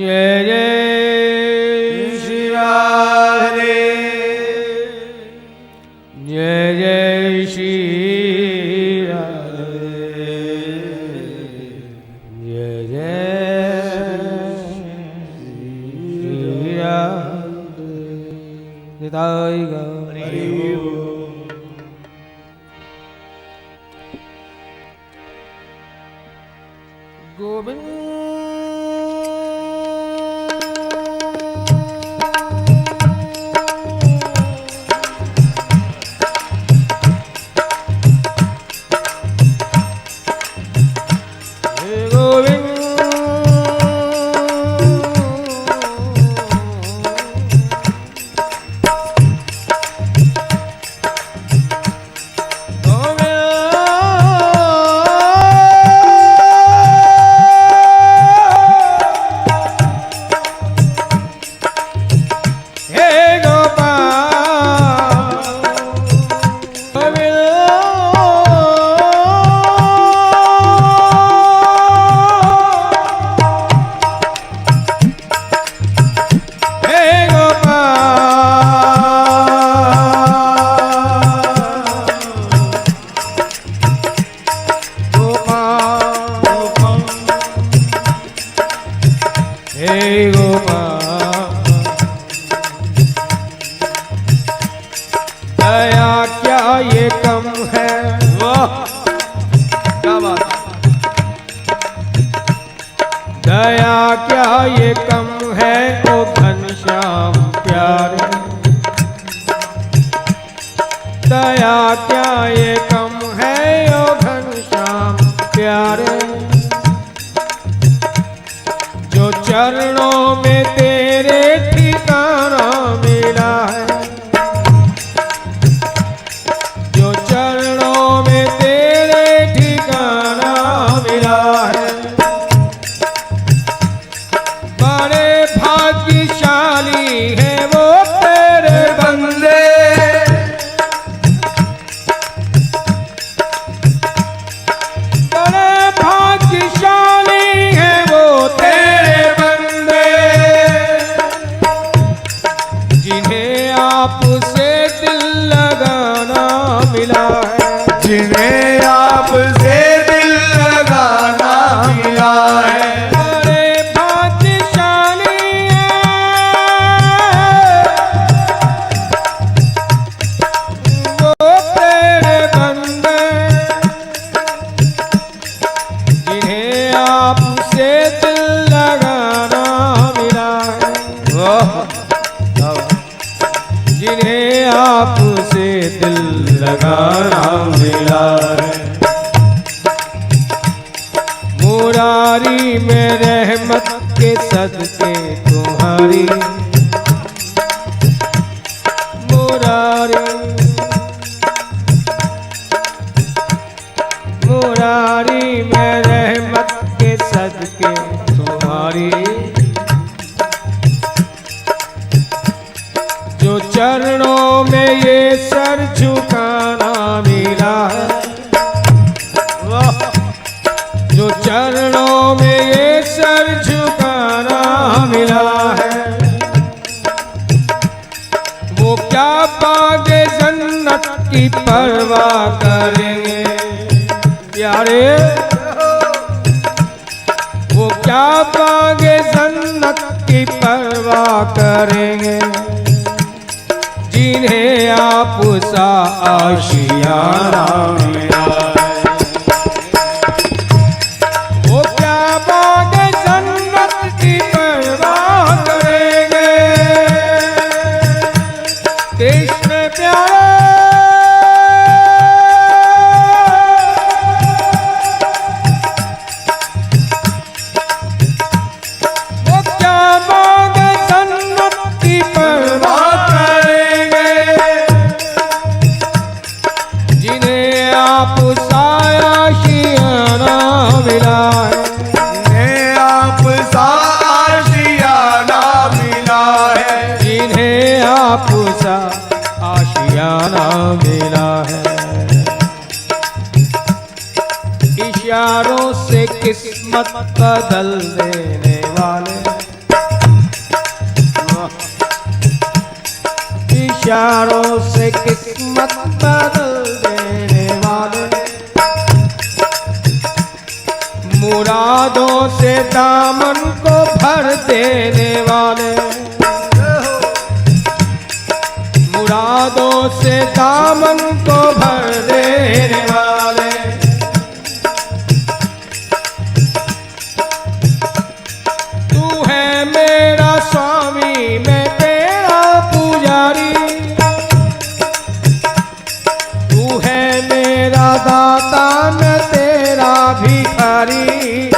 जय जय श्री राधे, जय जय श्री राधे, जय जय श्री राधे। निताई गौर हरि बोल। गोविंद दया क्या ये कम है ओ घनश्याम प्यारे, दया क्या ये कम है ओ घनश्याम प्यारे। जो चरणों में तेरे ठिकाना मिला है, जो चरणों में तेरे ठिकाना मिला है, भाग्यशाली है वो तेरे बंदे। बड़े भाग्यशाली है वो तेरे बंदे, जिन्हें आपसे दिल लगाना मिला है, जिन्हें आपसे दिल लगाना मिला है। जिन्हें आपसे दिल लगाना मिला है, मुरारी में रहमत के सदके तुम्हारी, मुरारी मुरारी में रहमत के सदके तुम्हारी। जो चरणों में ये सर झुकाना मिला है, जो चरणों में ये सर झुकाना मिला है, वो क्या पागे जन्नत की परवाह करेंगे प्यारे, वो क्या पागे जन्नत की परवाह करेंगे, जिन्हें आप सा आशियाना मिला है। वो क्या बागे जन्नत की परवाह करेंगे, कृष्ण प्यारे। वो क्या बागे जन्नत की परवाह आप साशियाना मिला है, जिन्हें आप साशियाना मिला है, जिन्हें आप सा आशियाना मिला है। इशारों से किस्मत बदल देने वाले, विचारों से किस्मत बदल देने वाले, मुरादों से दामन को भर देने वाले, मुरादों से दामन को भर देने वाले। तू है मेरा स्वामी, मैं तेरा पुजारी, तू है मेरा दाता, मैं तेरा भिखारी,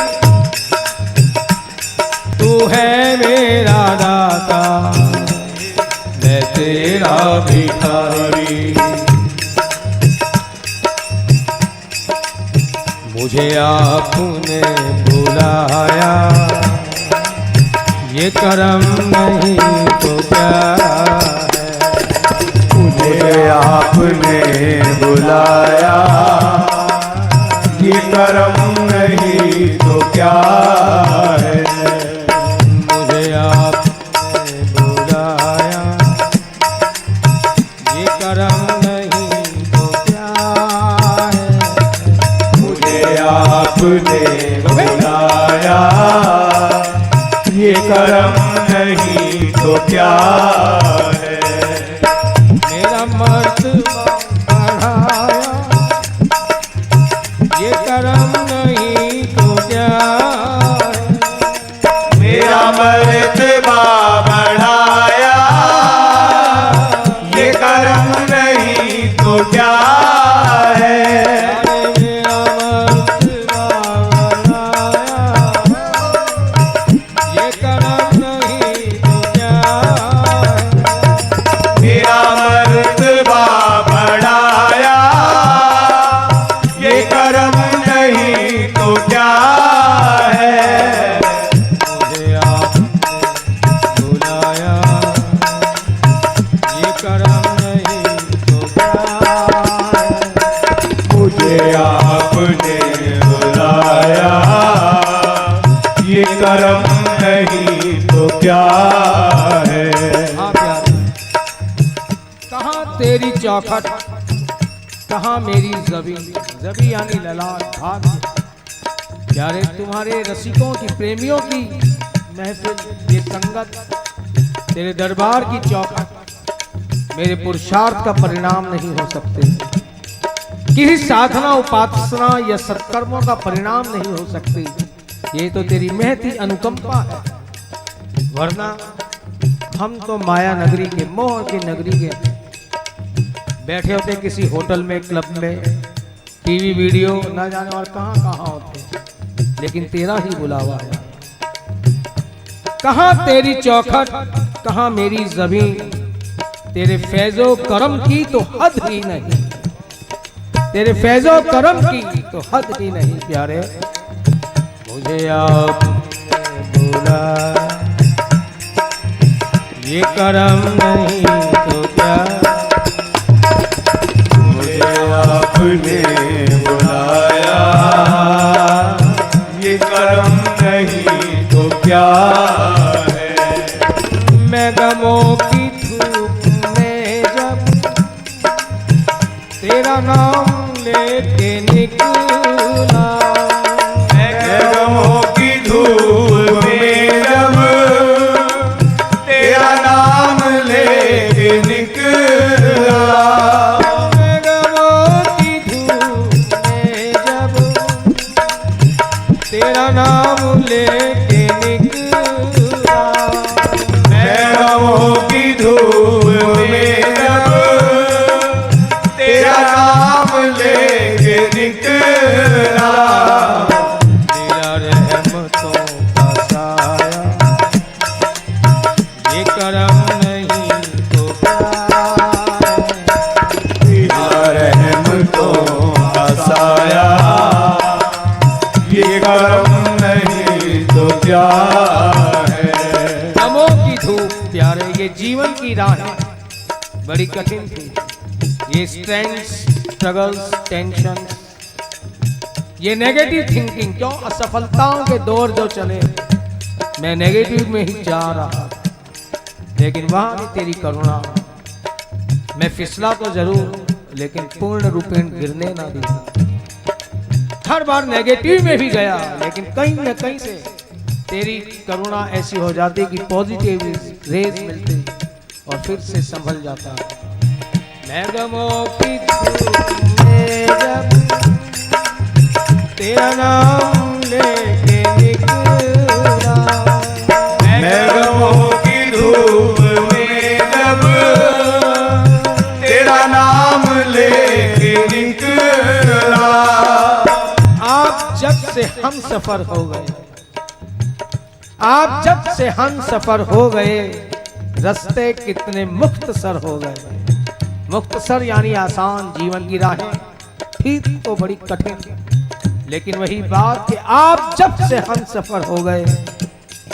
तू है मेरा दाता, मैं तेरा भिखारी। मुझे आपने बुलाया, ये करम नहीं तो क्या है। मुझे आपने बुलाया, ये करम नहीं तो क्या है। मुझे आपने बुलाया, ये करम नहीं तो क्या है। मुझे आपने बुलाया, ये करम नहीं तो क्या है। मेरा मर्तबा बढ़ाया, ये करम नहीं तो क्या है। मेरा मर्तबा बढ़ाया, ये करम नहीं तो क्या है। मेरा मर्तबा बढ़ाया, ये करम नहीं तो क्या है। मेरा मर्तबा बढ़ाया, ये करम नहीं तो क्या है। मुझे आपने बुलाया, ये करम नहीं तो क्या है। मुझे आपने बुलाया, ये करम नहीं तो क्या है। हाँ प्यारे, कहाँ तेरी चौखट, कहाँ मेरी जबी, जबी यानी ललाट भाग्य। प्यारे तुम्हारे रसिकों की, प्रेमियों की महफिल, ये संगत, तेरे दरबार की चौखट मेरे पुरुषार्थ का परिणाम नहीं हो सकते। किसी साधना, उपासना या सत्कर्मों का परिणाम नहीं हो सकती। ये तो तेरी महती अनुकंपा है, वरना हम तो माया नगरी के, मोह की नगरी के बैठे होते किसी होटल में, क्लब में, टीवी वीडियो ना जाने और कहाँ कहाँ होते, लेकिन तेरा ही बुलावा है। कहाँ तेरी चौखट, कहाँ मेरी जमीन, तेरे फैजो करम की तो हद ही नहीं, तेरे फैजो करम की तो हद ही नहीं। प्यारे मुझे आपने बुलाया, ये करम नहीं तो क्या। मुझे आपने बुलाया, ये करम नहीं तो क्या है। मैं गमों की धूप में जब तेरा नाम लेके निकला, मैं गमों की धूप में जब तेरा नाम लेके निकला। मैं गमों की धूप में जब तेरा नाम लेके निकला, मैं गमों की धूप में जब तेरा नाम लेके निकला। तेरा रहमतों का साया, ये करम नहीं तो क्या है। तेरा रहमतों का साया, ये करम नहीं तो क्या है। गमों की धूप प्यारे, ये जीवन की राह बड़ी कठिन थी। ये स्ट्रेंथ्स, स्ट्रगल्स, टेंशंस, ये नेगेटिव थिंकिंग, क्यों असफलताओं के दौर जो चले, मैं नेगेटिव में ही जा रहा, लेकिन वहां भी तेरी करुणा, मैं फिसला तो जरूर, लेकिन पूर्ण रूपेण गिरने ना दिया। हर बार नेगेटिव में भी गया, लेकिन कहीं न कहीं से तेरी करुणा ऐसी हो जाती कि पॉजिटिव रेज मिलती और फिर से संभल जाता। मैं गमों की धूप में जब तेरा नाम लेके निकला, मैं गमों की धूप में जब तेरा नाम लेके निकला। आप जब से हम सफर हो गए, आप जब से हम सफर हो गए, रास्ते कितने मुख्तसर हो गए। मुख्तसर यानी आसान, जीवन की राहें ठीक तो बड़ी कठिन, लेकिन वही बात कि आप जब से हम सफर हो गए,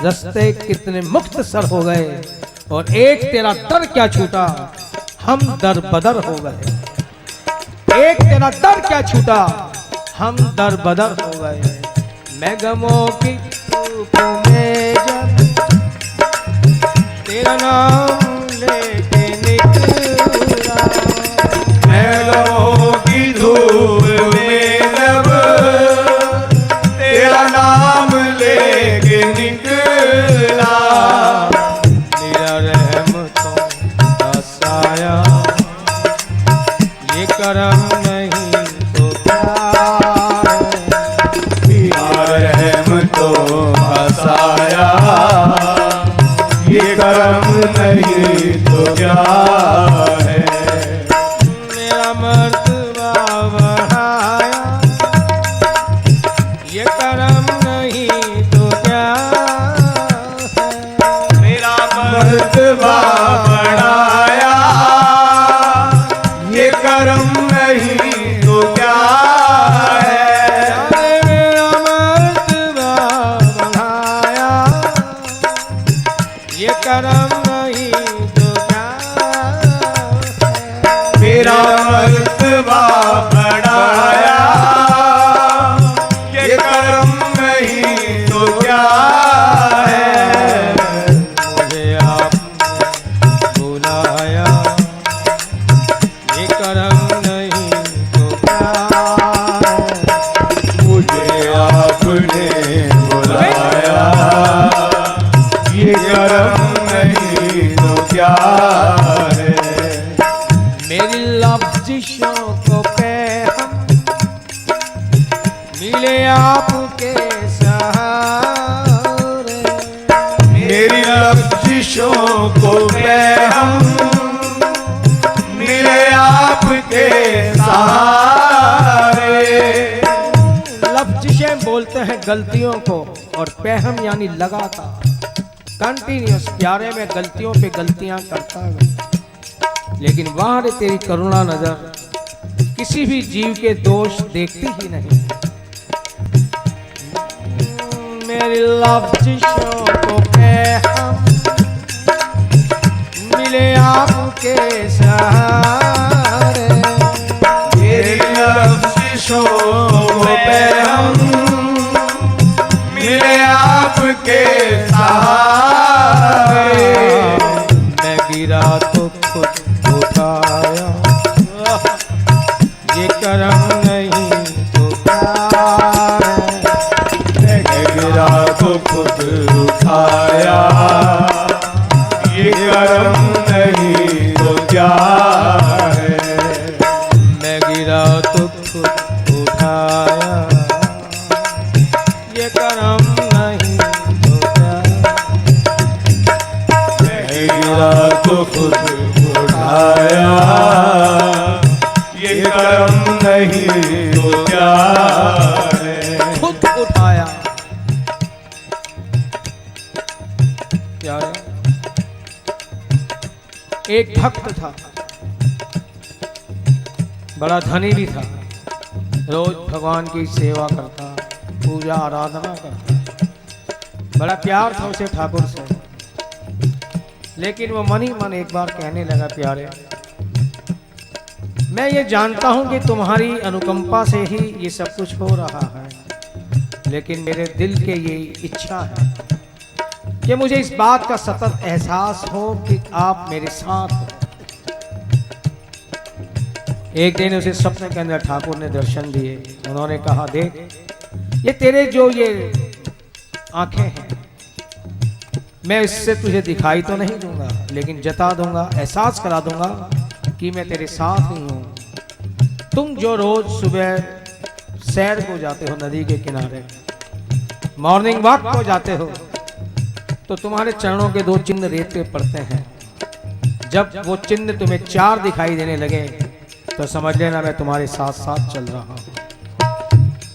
रास्ते कितने मुख्तसर हो गए, और एक तेरा दर क्या छूटा, हम दर बदर हो गए। एक तेरा दर क्या छूटा, हम दर बदर हो गए। मैं गमों की धूप में जब तेरा नाम लेके निकला, मैं गमों की धूप में जब तेरा नाम लेके निकला। मेरा रहमतों का साया, ये करम नहीं तो क्या है। रहमतों का साया, ये करम नहीं तो क्या है। मेरा मर्तबा बढ़ाया, ये करम नहीं तो क्या है। मेरा मर्तबा बढ़ाया, ये करम नहीं तो क्या है। मेरा मर्तबा बढ़ाया, ये करम नहीं तो क्या है। मेरा मर्तबा बढ़ाया, ये करम नहीं तो क्या है। मुझे आपने बुलाया, ये करम नहीं तो क्या है। मुझे आपने बुलाया, ये करम नहीं तो क्या है। मेरी लफ्ज़िशों को पे हम मिले आपके सहारे। मेरी लफ्ज़िशों को पे हम मिले आपके सहारे। लफ्ज़िशें बोलते हैं गलतियों को, और पहम यानी लगातार कंटिन्यूस प्यारे में गलतियों पे गलतियां करता है, लेकिन वहां रे तेरी करुणा नजर किसी भी जीव के दोष देखती ही नहीं। मेरी लफ्ज़िशों को पे हम मिले आपके सहारे। मेरी लफ्ज़िशों पे हम मिले आपके सहारे। मैं गिरा तो खुद उठाया, ये करम नहीं तो क्या है। मैं गिरा तो खुद उठाया, ये करम नहीं तो क्या है। मैं गिरा तो खुद उठाया, ये करम नहीं तो क्या। मैं गिरा तो खुद उठाया, ये करम नहीं तो क्या है। खुद उठाया। प्यारे, एक भक्त था, बड़ा धनी भी था, रोज भगवान की सेवा करता, पूजा आराधना करता, बड़ा प्यार था उसे ठाकुर से। लेकिन वो मन ही मन एक बार कहने लगा, प्यारे मैं ये जानता हूं कि तुम्हारी अनुकंपा से ही ये सब कुछ हो रहा है, लेकिन मेरे दिल के ये इच्छा है कि मुझे इस बात का सतत एहसास हो कि आप मेरे साथ हो। एक दिन उसे सपने के अंदर ठाकुर ने दर्शन दिए। उन्होंने कहा, देख ये तेरे जो ये आंखें हैं, मैं इससे तुझे दिखाई तो नहीं दूंगा, लेकिन जता दूंगा, एहसास करा दूंगा कि मैं तेरे साथ ही हूं। तुम जो रोज सुबह सैर को जाते हो नदी के किनारे, मॉर्निंग वॉक को जाते हो, तो तुम्हारे चरणों के 2 चिन्ह रेत पे पड़ते हैं। जब वो चिन्ह तुम्हें 4 दिखाई देने लगे तो समझ लेना मैं तुम्हारे साथ साथ चल रहा हूं।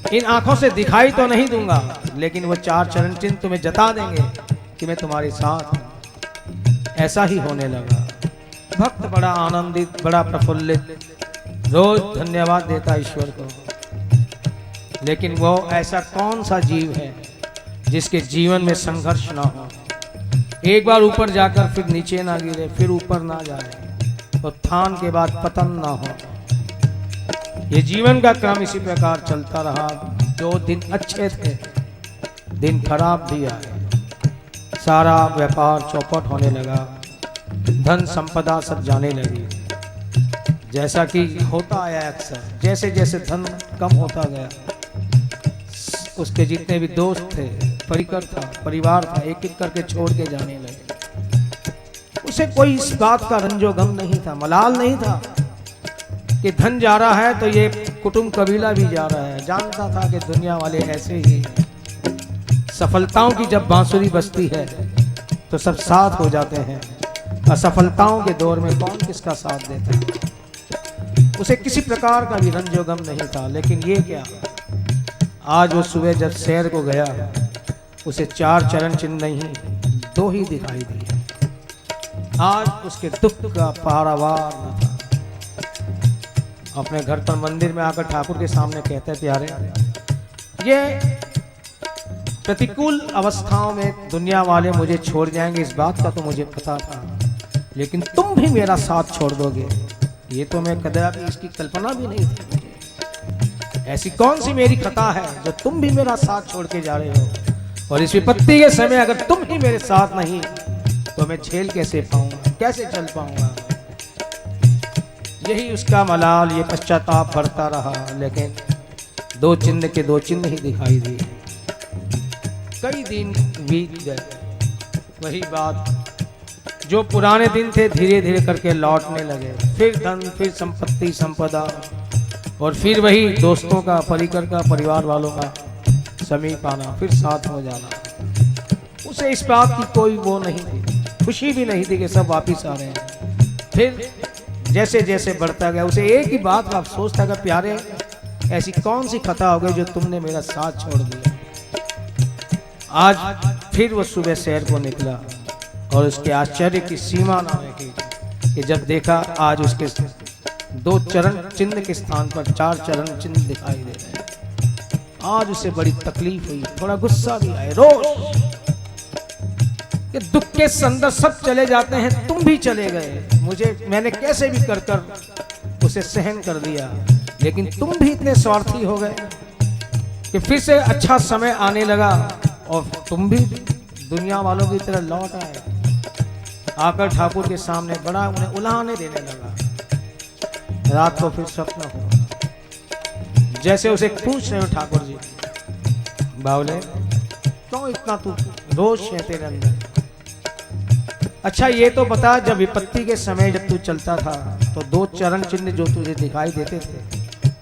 इन आंखों से दिखाई तो नहीं दूंगा, लेकिन वो 4 चरण चिन्ह तुम्हें जता देंगे कि मैं तुम्हारे साथ हूं। ऐसा ही होने लगा। भक्त बड़ा आनंदित, बड़ा प्रफुल्लित, रोज धन्यवाद देता ईश्वर को। लेकिन वो ऐसा कौन सा जीव है जिसके जीवन में संघर्ष ना हो, एक बार ऊपर जाकर फिर नीचे ना गिरे, फिर ऊपर ना जाए, उत्थान के बाद पतन ना हो। ये जीवन का क्रम इसी प्रकार चलता रहा। जो दिन अच्छे थे, दिन खराब भी आए। सारा व्यापार चौपट होने लगा, धन संपदा सब जाने लगी। जैसा कि होता आया अक्सर, जैसे जैसे धन कम होता गया, उसके जितने भी दोस्त थे, परिकर था, परिवार था, एक एक करके छोड़ के जाने लगे। उसे कोई इस बात का रंजो गम नहीं था, मलाल नहीं था कि धन जा रहा है तो ये कुटुंब कबीला भी जा रहा है। जानता था कि दुनिया वाले ऐसे ही हैं। सफलताओं की जब बांसुरी बजती है तो सब साथ हो जाते हैं, असफलताओं के दौर में कौन किसका साथ देता है। उसे किसी प्रकार का भी रंजो गम नहीं था। लेकिन ये क्या, आज वो सुबह जब सैर को गया, उसे 4 चरण चिन्ह नहीं 2 ही दिखाई दिए। आज उसके दुख का पारावार न था। अपने घर पर मंदिर में आकर ठाकुर के सामने कहते, प्यारे, ये प्रतिकूल अवस्थाओं में दुनिया वाले मुझे छोड़ जाएंगे, इस बात का तो मुझे पता था, लेकिन तुम भी मेरा साथ छोड़ दोगे, ये तो मैं कदापि इसकी कल्पना भी नहीं थी। ऐसी कौन सी मेरी खता है जो तुम भी मेरा साथ छोड़ के जा रहे हो, और इस विपत्ति के समय अगर तुम ही मेरे साथ नहीं तो मैं झेल कैसे पाऊंगा, कैसे चल पाऊंगा। यही उसका मलाल, ये पश्चाताप बढ़ता रहा। लेकिन 2 चिन्ह के 2 चिन्ह ही दिखाई दिए। कई दिन बीत गए। वही बात, जो पुराने दिन थे धीरे धीरे करके लौटने लगे। फिर धन, फिर संपत्ति संपदा, और फिर वही दोस्तों का, परिकर का, परिवार वालों का समीप आना, फिर साथ हो जाना। उसे इस बात की कोई वो नहीं थी, खुशी भी नहीं थी कि सब वापिस आ रहे हैं। फिर जैसे जैसे बढ़ता गया, उसे एक ही बात का अफसोस था कि प्यारे, ऐसी कौन सी खता हो गई जो तुमने मेरा साथ छोड़ दिया। आज फिर वो सुबह सैर को निकला, और उसके आश्चर्य की सीमा ना रही कि जब देखा आज उसके 2 चरण चिन्ह के स्थान पर 4 चरण चिन्ह दिखाई दे रहे हैं। आज उसे बड़ी तकलीफ हुई, थोड़ा गुस्सा भी आया, रोष कि दुख के संदर्भ सब चले जाते हैं, तुम भी चले गए। मैंने कैसे भी कर कर उसे सहन कर दिया, लेकिन तुम भी इतने स्वार्थी हो गए कि फिर से अच्छा समय आने लगा और तुम भी दुनिया वालों की तरह लौट आए। आकर ठाकुर के सामने बड़ा उन्हें उलाहने देने लगा। रात को फिर स्वप्न हुआ, जैसे उसे पूछ रहे हो, ठाकुर जी बावले, क्यों इतना तू रोष है तेरे अंदर? अच्छा ये तो बता, जब विपत्ति के समय जब तू चलता था तो 2 चरण चिन्ह जो तुझे दिखाई देते थे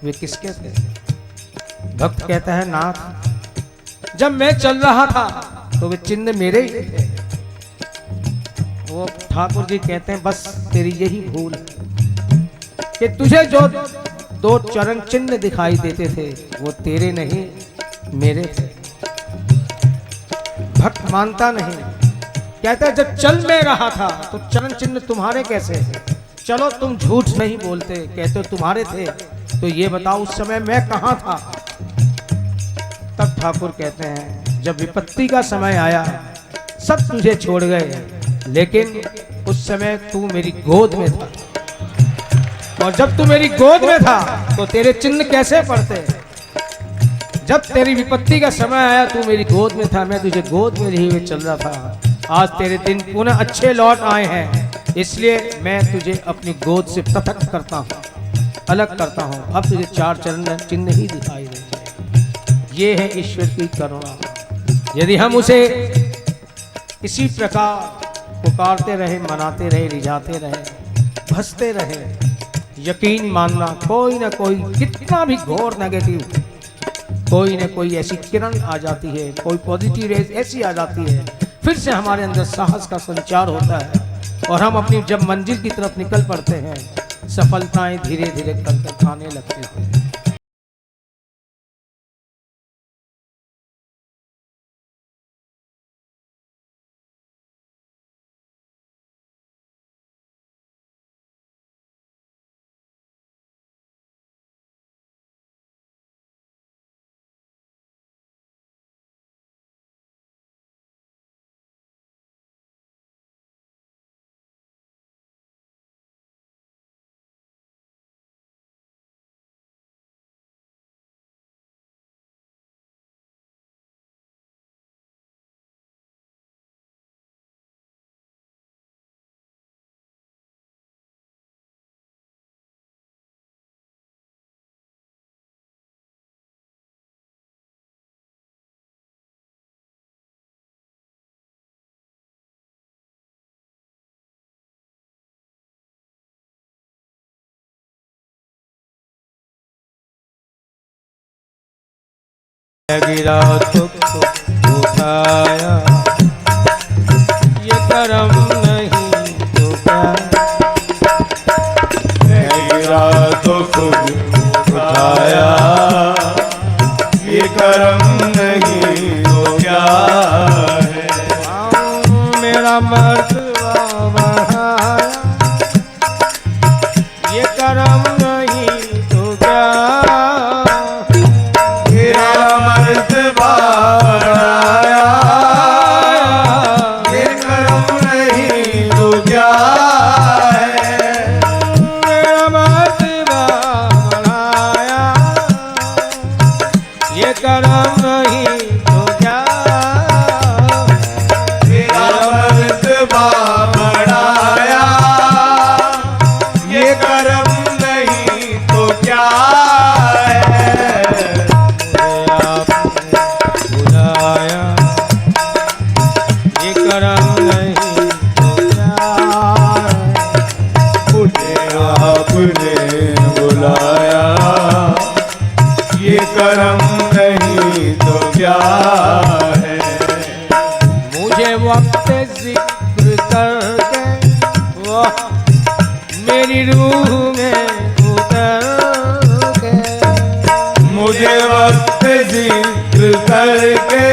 वे किसके थे? भक्त कहता है, नाथ, जब मैं चल रहा था तो वे चिन्ह मेरे ही थे। वो ठाकुर जी कहते हैं, बस तेरी यही भूल है कि तुझे जो 2 चरण चिन्ह दिखाई देते थे वो तेरे नहीं मेरे थे। भक्त मानता नहीं, कहता है जब चल में रहा था तो चरण चिन्ह तुम्हारे कैसे थे? चलो तुम झूठ नहीं बोलते, कहते हो तुम्हारे थे, तो ये बताओ उस समय मैं कहाँ था? तब ठाकुर कहते हैं, जब विपत्ति का समय आया सब तुझे छोड़ गए, लेकिन उस समय तू मेरी गोद में था, और जब तू मेरी गोद में था तो तेरे चिन्ह कैसे पड़ते? जब तेरी विपत्ति का समय आया तू मेरी गोद में था, मैं तुझे गोद में लिए हुए चल रहा था। आज तेरे दिन पुनः अच्छे लौट आए हैं, इसलिए मैं तुझे अपनी गोद से पृथक करता हूँ। अलग करता हूँ। अब तुझे 4 चरण चिन्ह ही दिखाई देंगे। ये है ईश्वर की करुणा। यदि हम उसे इसी प्रकार पुकारते रहे, मनाते रहे, रिझाते रहे, भसते रहे, यकीन मानना कोई ना कोई, कितना भी घोर नेगेटिव, कोई ना कोई ऐसी किरण आ जाती है, कोई पॉजिटिव रेज ऐसी आ जाती है, फिर से हमारे अंदर साहस का संचार होता है और हम अपनी जब मंजिल की तरफ निकल पड़ते हैं, सफलताएं धीरे धीरे करके आने लगती हैं। गिरा तो उठाया, ये करम नहीं तो क्या। गिरा तो खुद उठाया, ये करम नहीं तो क्या है। मेरा मर्तबा बढ़ाया, ये करम नहीं तो क्या। करम नहीं तो क्या है। मुझे वक्त जिक्र करके वह मेरी रूह में उतर के, मुझे वक्त जिक्र करके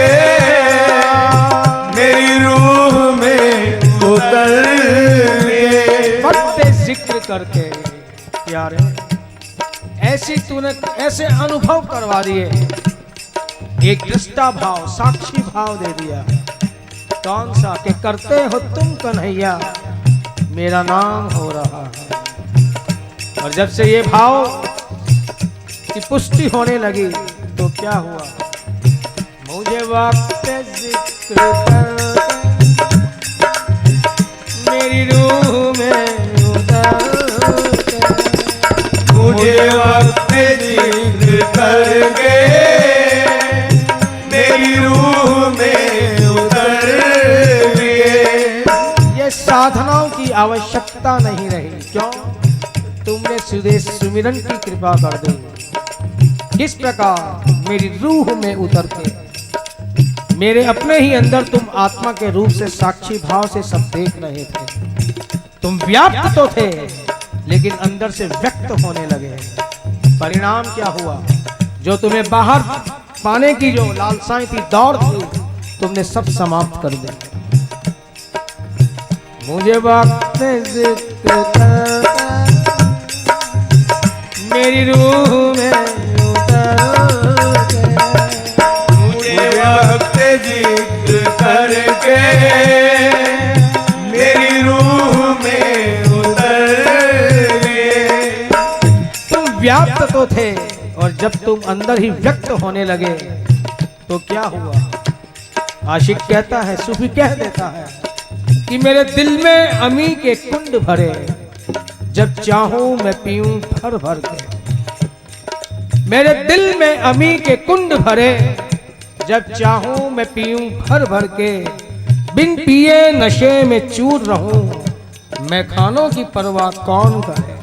मेरी रूह में उतर के। वक्त जिक्र करके प्यारे ऐसी तूने ऐसे अनुभव करवा दिए, एक दृष्टा भाव, साक्षी भाव दे दिया। कौन सा? कि करते हो तुम कन्हैया, मेरा नाम हो रहा है। और जब से ये भाव की पुष्टि होने लगी तो क्या हुआ? मुझे वक्त जिक्र करके मेरी रूह में उतर के, मुझे वक्त जिक्र करके मेरी रूह में उतर लिए। ये साधनाओं की आवश्यकता नहीं रही। क्यों? तुमने सुदेश सुमिरन की कृपा कर दी। किस प्रकार? मेरी रूह में उतर के मेरे अपने ही अंदर तुम आत्मा के रूप से साक्षी भाव से सब देख रहे थे। तुम व्याप्त तो थे लेकिन अंदर से व्यक्त होने लगे। परिणाम क्या हुआ? जो तुम्हें बाहर पाने की जो लालसाएं थी, दौड़ थी, तुमने सब समाप्त कर दी। मुझे वक्त जिक्र करके मेरी रूह में उतर के, मुझे वक्त जिक्र करके मेरी रूह में उतर लिए। तुम व्याप्त तो थे और जब तुम अंदर ही व्यक्त होने लगे तो क्या हुआ? आशिक कहता है, सूफी कह देता है कि मेरे दिल में अमी के कुंड भरे, जब चाहूं मैं पीऊं भर भर के। मेरे दिल में अमी के कुंड भरे, जब चाहूं मैं पीऊं भर भर के, बिन पिए नशे में चूर रहूं, मैं खानों की परवाह कौन करे।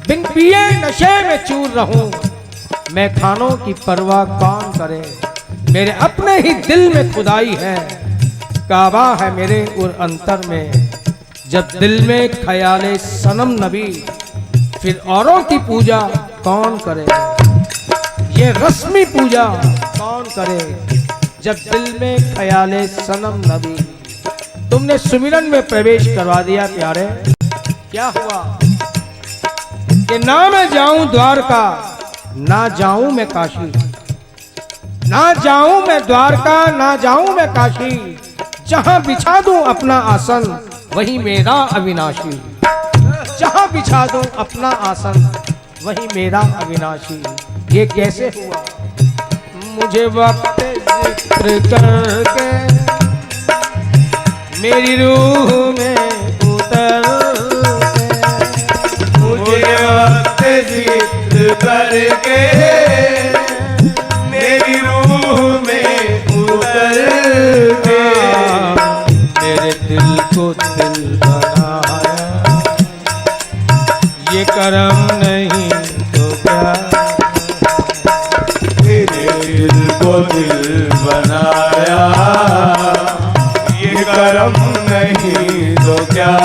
बिन पिए नशे में चूर रहूं, मैं खानों की परवाह कौन करे। मेरे अपने ही दिल में खुदाई है, काबा है मेरे उर अंतर में। जब दिल में ख्याले सनम नबी, फिर औरों की पूजा कौन करे। ये रस्मी पूजा कौन करे, जब दिल में ख्याले सनम नबी। तुमने सुमिरन में प्रवेश करवा दिया प्यारे। क्या हुआ कि ना मैं जाऊं द्वारका, ना जाऊं मैं काशी, ना जाऊं मैं द्वारका, ना जाऊं मैं काशी। जहां बिछा दूं अपना आसन, वही मेरा अविनाशी। जहां बिछा दूं अपना आसन, वही मेरा अविनाशी। ये कैसे हुआ। मुझे वक्त जिक्र करके मेरी रूह में उतर के, मुझे वक्त जिक्र करके मेरी रूह में उतर के, मेरे दिल को दिल बनाया, ये करम नहीं तो क्या। मेरे दिल को दिल बनाया, ये करम नहीं तो क्या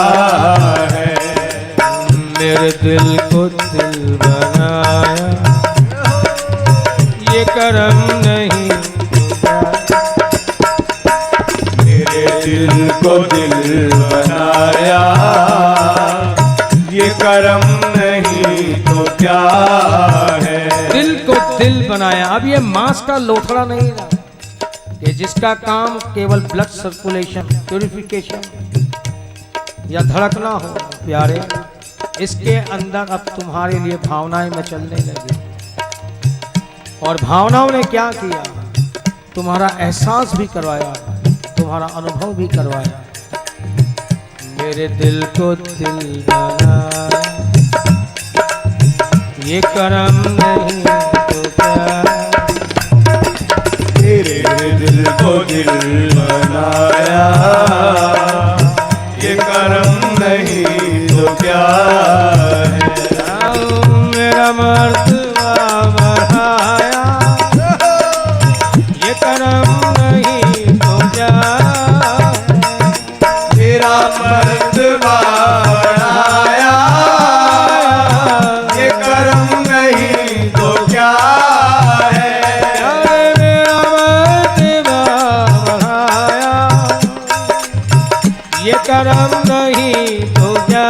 है। मेरे दिल को दिल बनाया, ये करम नहीं तो क्या। मेरे दिल को दिल बनाया, ये करम नहीं तो क्या है। दिल को दिल बनाया। अब ये मांस का लोथड़ा नहीं रहा कि जिसका काम केवल ब्लड सर्कुलेशन, प्यूरिफिकेशन या धड़कना हो प्यारे। इसके अंदर अब तुम्हारे लिए भावनाएं मचलने लगी, और भावनाओं ने क्या किया, तुम्हारा एहसास भी करवाया, तुम्हारा अनुभव भी करवाया। मेरे दिल को दिल बनाया, ये करम नहीं तो क्या। मेरे दिल को दिल बनाया, ये करम नहीं तो क्या है। मेरा मर्तबा बढ़ाया, ये करम नहीं तो क्या। मेरा मर्तबा बढ़ाया, ये करम नहीं तो क्या है। मेरा मर्तबा बढ़ाया, ये करम नहीं तो क्या।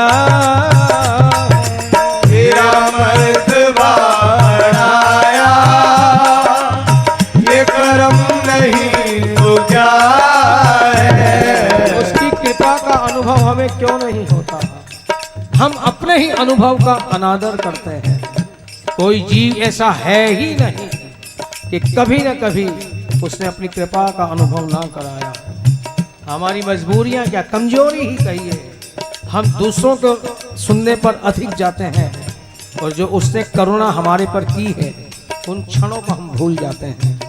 मेरा मर्तबा बढ़ाया, ये करम नहीं तो क्या है। उसकी कृपा का अनुभव हमें क्यों नहीं होता। हम अपने ही अनुभव का अनादर करते हैं। कोई जीव ऐसा है ही नहीं कि कभी न कभी उसने अपनी कृपा का अनुभव ना कराया। हमारी मजबूरियां क्या, कमजोरी ही कहिए, हम दूसरों को सुनने पर अधिक जाते हैं, और जो उसने करुणा हमारे पर की है उन क्षणों को हम भूल जाते हैं।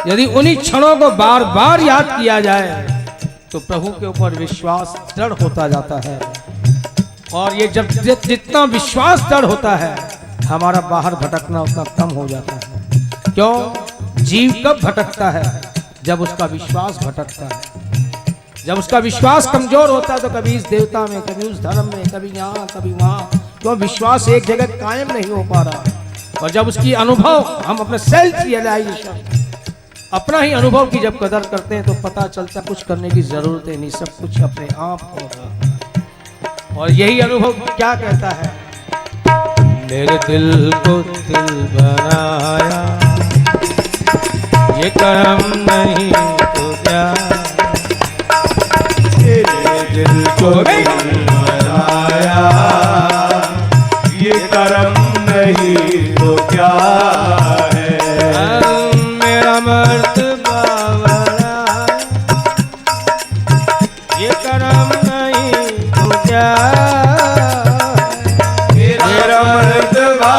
यदि उन्हीं क्षणों को बार बार याद किया जाए तो प्रभु के ऊपर विश्वास दृढ़ होता जाता है। और ये जब जितना विश्वास दृढ़ होता है, हमारा बाहर भटकना उतना कम हो जाता है। क्यों? जीव कब भटकता है? जब उसका विश्वास भटकता है। जब उसका विश्वास कमजोर होता है तो कभी इस देवता में, कभी उस धर्म में, कभी यहाँ कभी वहाँ, क्यों? विश्वास एक जगह कायम नहीं हो पा रहा। और जब उसकी अनुभव, हम अपने सेल्फ रियलाइजेशन, अपना ही अनुभव की जब कदर करते हैं तो पता चलता कुछ करने की जरूरत ही नहीं, सब कुछ अपने आप हो रहा है। और यही अनुभव क्या कहता है, मेरे दिल को दिल बनाया, ये करम नहीं तो क्या। मेरे दिल को दिल बनाया, ये करम नहीं तो क्या है। मेरा मर्तबा बढ़ाया, ये करम नहीं तो क्या। मेरा मर्तबा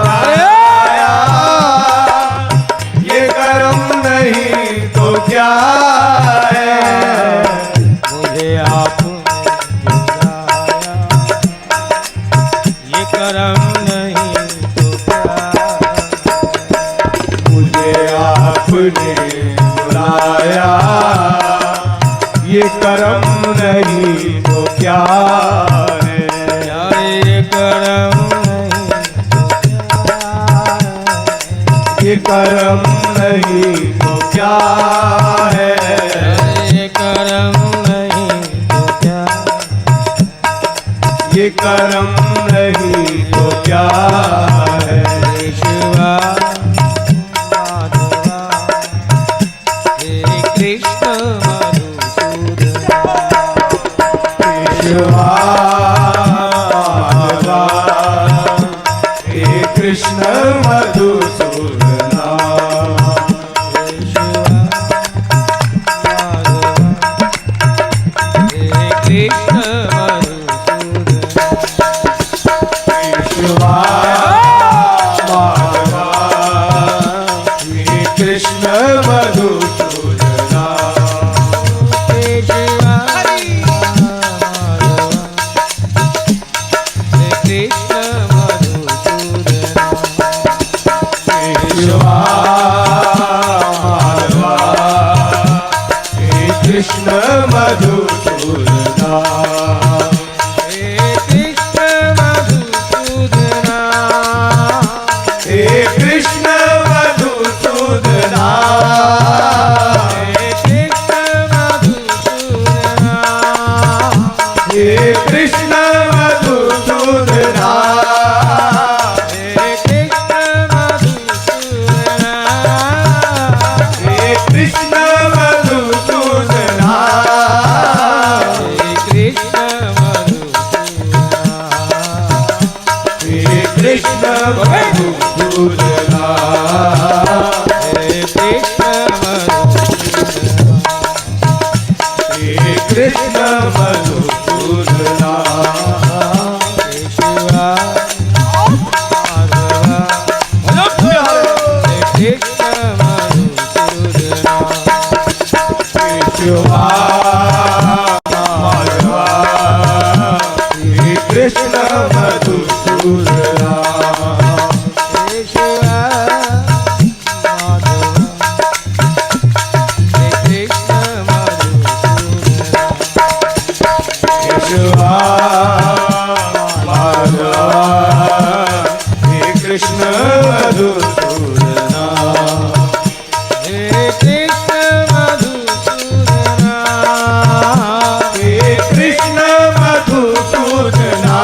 बढ़ाया, करम नहीं तो क्या, मुझे आपने बुलाया, ये करम नहीं तो क्या है। प्यारे ये करम नहीं तो क्या, ये करम नहीं तो क्या है। ये करम नहीं तो क्या, ये करम नहीं तो क्या है। शिवा माधवा हे कृष्ण मधुसूदना, केशवा माधवा हे कृष्ण मधुसूदना। केशवा माधवा हे कृष्ण मधुसूदना, केशवा माधवा हे कृष्ण मधुसूदना। हे कृष्ण मधुसूदना, हे कृष्ण मधुसूदना। हे कृष्ण मधुसूदना, हे कृष्ण मधुसूदना। हे कृष्ण मधुसूदना, हे कृष्ण मधुसूदना। हे कृष्ण मधुसूदना, हे कृष्ण मधुसूदना। केशवा माधवा हे कृष्ण मधुसूदना, केशवा माधवा हे कृष्ण मधुसूदना,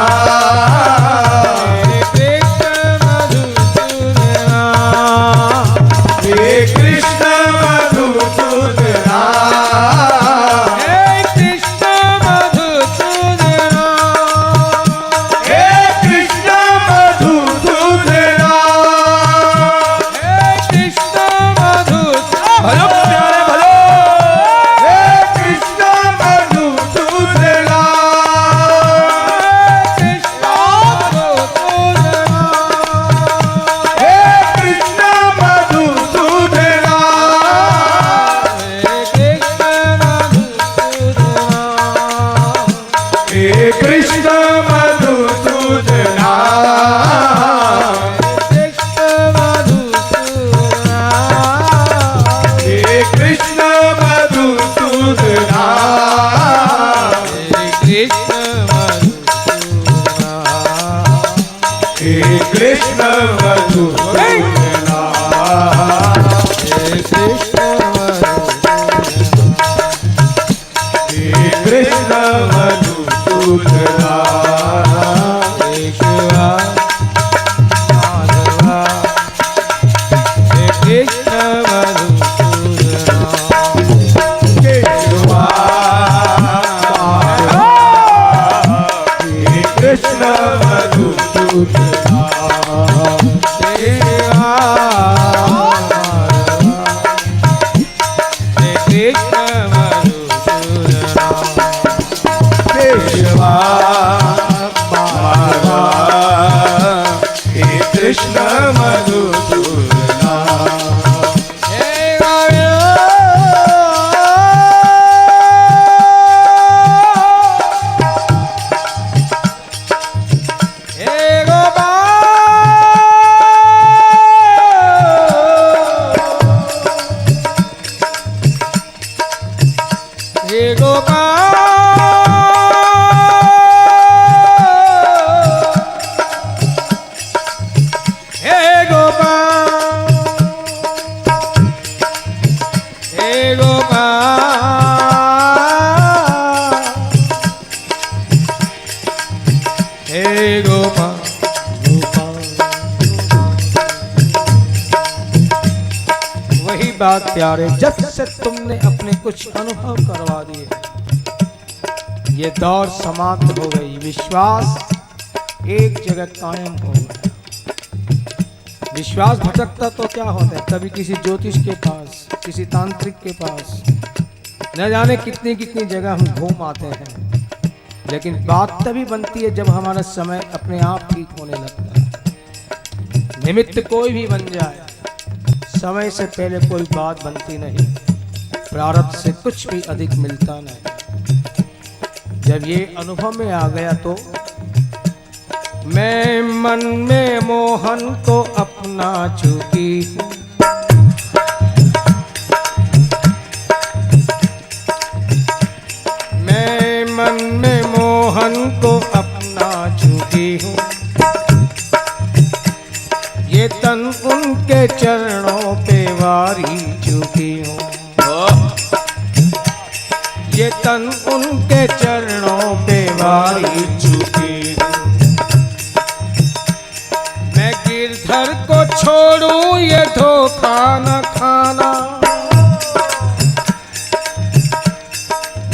हे कृष्ण मधुसूदना, हे कृष्ण मधुसूदना, हे कृष्ण मधुसूदना। भलो प्यारे भलो, हे कृष्ण मधुसूदना, हे कृष्ण मधुसूदना, हे कृष्ण मधुसूदना, हे कृष्ण मधुसूदना, हे कृष्ण मधुसूदना, हे कृष्ण मधुसूदना, केशवा माधवा हे कृष्ण मधुसूदना, केशवा माधवा हे कृष्ण मधुसूदना, हे गोपाल हे गोपाल गोपाल। वही बात प्यारे, जब से तुमने अपने कुछ अनुभव करवा दिए, ये दौर समाप्त हो गई, विश्वास एक जगह कायम हो गया। विश्वास भटकता तो क्या होता है, कभी किसी ज्योतिष के पास, किसी तांत्रिक के पास, न जाने कितनी कितनी जगह हम घूम आते हैं, लेकिन बात तभी बनती है जब हमारा समय अपने आप ठीक होने लगता है। निमित्त कोई भी बन जाए, समय से पहले कोई बात बनती नहीं, प्रारब्ध से कुछ भी अधिक मिलता नहीं। जब ये अनुभव में आ गया तो मैं मन में मोहन को अपना चुकी हूँ, मैं मन में मोहन को अपना चुकी हूँ। ये तन उनके चरणों पे वारी चुकी हूँ, ये तन उनके चरणों पे वारी चुकी हूँ। मैं गिरधर को छोड़ूं ये धोखा न खाना,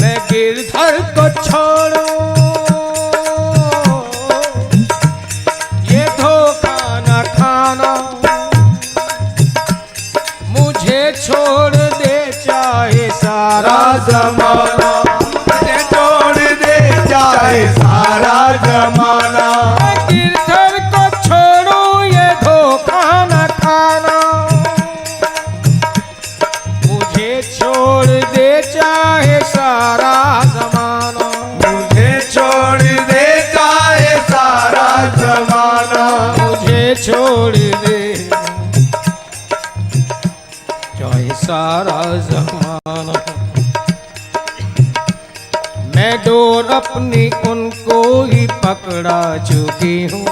मैं गिरधर को छोड़ूं ये धोखा न खाना। मुझे छोड़ दे चाहे सारा जमाना, मुझे छोड़ दे चाहे सारा जमाना। गिरधर को छोड़ूं ये धोखा न खाना, मुझे छोड़ दे चाहे सारा जमाना, मुझे छोड़ दे चाहे सारा जमाना। मुझे छोड़ दे चाहे सारा जमाना। मैं डोर अपनी उनको ही पकड़ा चुकी हूँ,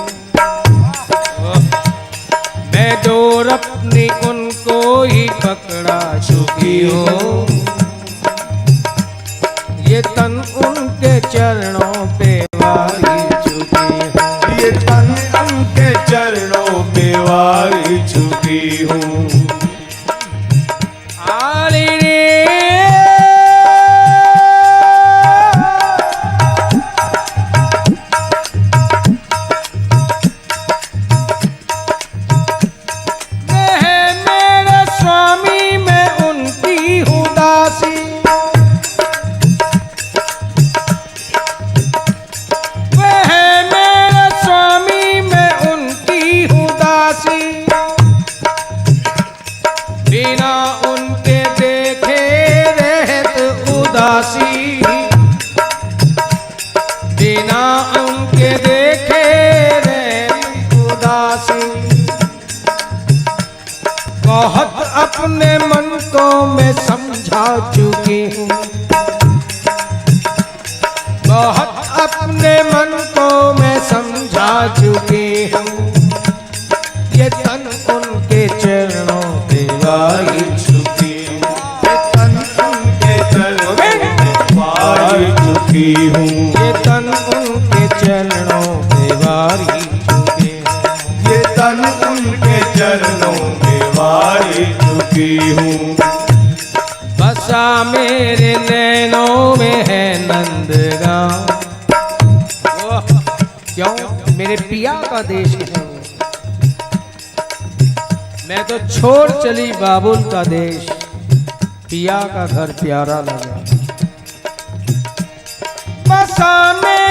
मैं डोर अपनी उनको ही पकड़ा चुकी हूँ। ये तन उनके चरणों पे वारी चुकी हूँ, ये तन उनके चरणों पे वारी चुकी हूँ। आली रे मेरे स्वामी मैं उनकी हूँ दासी, वह मेरे स्वामी मैं उनकी हूँ दासी। बिना उनके देखे रहत उदासी, बिना उनके देखे रहत उदासी। बहुत अपने मन को मैं समझा चुकी हूँ, बहुत अपने मन को मैं समझा चुकी हूँ। ये तन उनके चरणों पे वारी चुकी हूँ, ये तन उनके चरणों पे वारी चुकी हूँ। ये तन उनके चरणों पे वारी चुकी हूँ, ये तन उनके चरणों पे वारी चुकी हूँ। बसा मेरे नैनों में है नंदगांव। क्यों? मेरे पिया का देश है वो। मैं तो छोड़ चली बाबुल का देश, पिया का घर प्यारा लगा। बसा में